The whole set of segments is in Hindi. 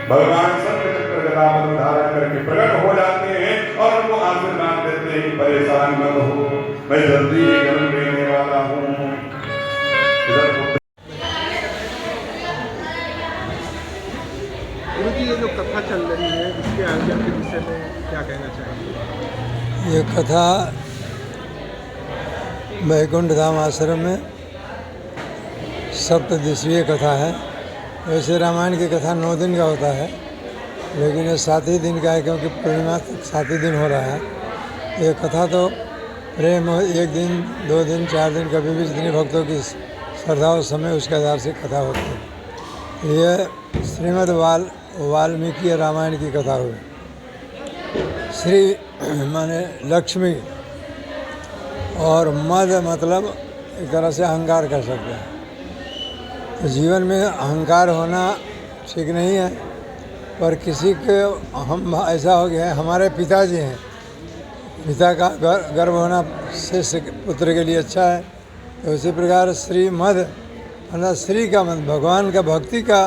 भगवान शंख चक्र गदा पद्म धारण करके प्रकट हो जाते हैं और उनको आशीर्वाद देते हैं, परेशान मत हो, मैं जल्दी ही जन्म लेने वाला हूँ। गुरुजी, ये जो कथा चल रही है इसके आयोजन के विषय में क्या कहना चाहेंगे? ये कथा वैकुंठ धाम आश्रम में सप्तदिवसीय कथा है। वैसे रामायण की कथा 9 दिन का होता है, लेकिन ये 7 ही दिन का है, क्योंकि पूर्णिमा तक 7 ही दिन हो रहा है। ये कथा तो प्रेम 1 दिन 2 दिन 4 दिन कभी भी जितने भक्तों की श्रद्धा और समय उसके आधार से कथा होती है। ये श्रीमद् वाल्मीकि रामायण की कथा हुई। श्री माने लक्ष्मी और मद मतलब एक तरह से अहंकार कर सकते हैं। तो जीवन में अहंकार होना ठीक नहीं है, पर किसी के हम ऐसा हो गया है, हमारे पिताजी हैं, पिता का गर्व होना शिष्य पुत्र के लिए अच्छा है। तो उसी प्रकार श्री मद मतलब श्री का मद भगवान का भक्ति का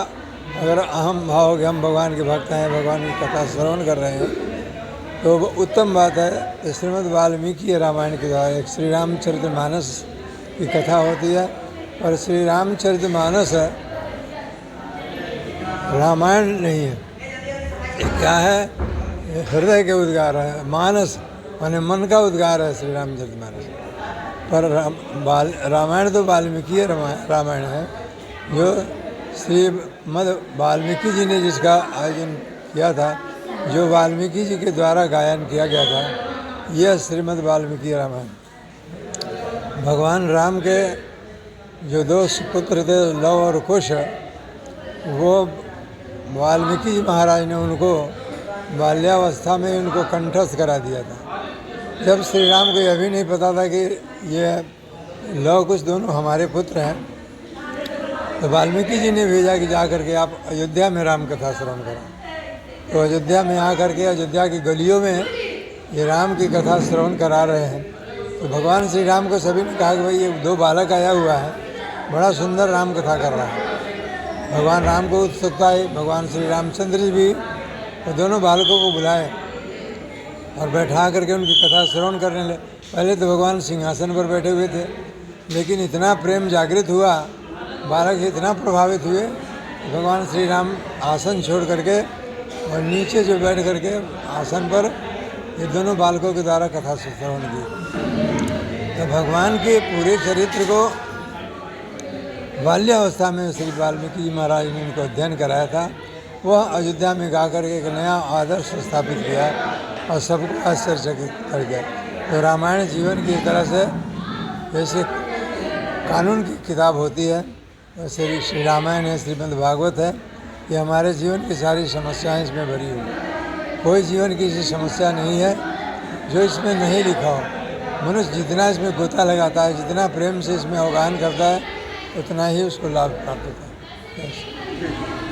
अगर अहम भाव हो कि हम भगवान के भक्त हैं, भगवान की कथा श्रवण कर रहे हैं, तो वो उत्तम बात है। श्रीमद् वाल्मीकि रामायण के द्वारा एक श्री रामचरितमानस की कथा होती है, और श्री रामचरितमानस रामायण नहीं है। ये क्या है? ये हृदय के उद्गार है। मानस माने मन का उद्गार है श्री रामचरितमानस। पर रामायण तो वाल्मीकि रामायण है, जो श्रीमद् वाल्मीकि जी ने जिसका आयोजन किया था, जो वाल्मीकि जी के द्वारा गायन किया गया था, यह श्रीमद् वाल्मीकि रामायण। भगवान राम के जो 2 पुत्र थे, लव और कुश, वो वाल्मीकि जी महाराज ने उनको बाल्यावस्था में उनको कंठस्थ करा दिया था। जब श्री राम को यह भी नहीं पता था कि ये लव कुश दोनों हमारे पुत्र हैं, तो वाल्मीकि जी ने भेजा कि जा करके आप अयोध्या में राम कथा श्रवण करें। तो अयोध्या में आकर के अयोध्या की गलियों में ये राम की कथा श्रवण करा रहे हैं। तो भगवान श्री राम को सभी ने कहा कि भाई ये 2 बालक आया हुआ है, बड़ा सुंदर राम कथा कर रहा है। भगवान राम को उत्सुकता है, भगवान श्री रामचंद्र जी भी वो दोनों बालकों को बुलाए और बैठा करके उनकी कथा श्रवण करने लगे। पहले तो भगवान सिंहासन पर बैठे हुए थे, लेकिन इतना प्रेम जागृत हुआ, बालक इतना प्रभावित हुए, भगवान श्री राम आसन छोड़ करके और नीचे जो बैठ करके आसन पर ये दोनों बालकों के द्वारा कथा श्रवण की। तो भगवान के पूरे चरित्र को बाल्यावस्था में श्री वाल्मीकि जी महाराज ने उनको अध्ययन कराया था। वह अयोध्या में गा करके एक नया आदर्श स्थापित किया और सबको आश्चर्यचकित कर गया। तो रामायण जीवन की तरह से जैसे कानून की किताब होती है, वैसे श्री रामायण है, श्रीमद् भागवत है, ये हमारे जीवन की सारी समस्याएं इसमें भरी हुई। कोई जीवन की ऐसी समस्या नहीं है जो इसमें नहीं लिखा हो। मनुष्य जितना इसमें गोता लगाता है, जितना प्रेम से इसमें अवगाहन करता है, उतना ही उसको लाभ प्राप्त होता है।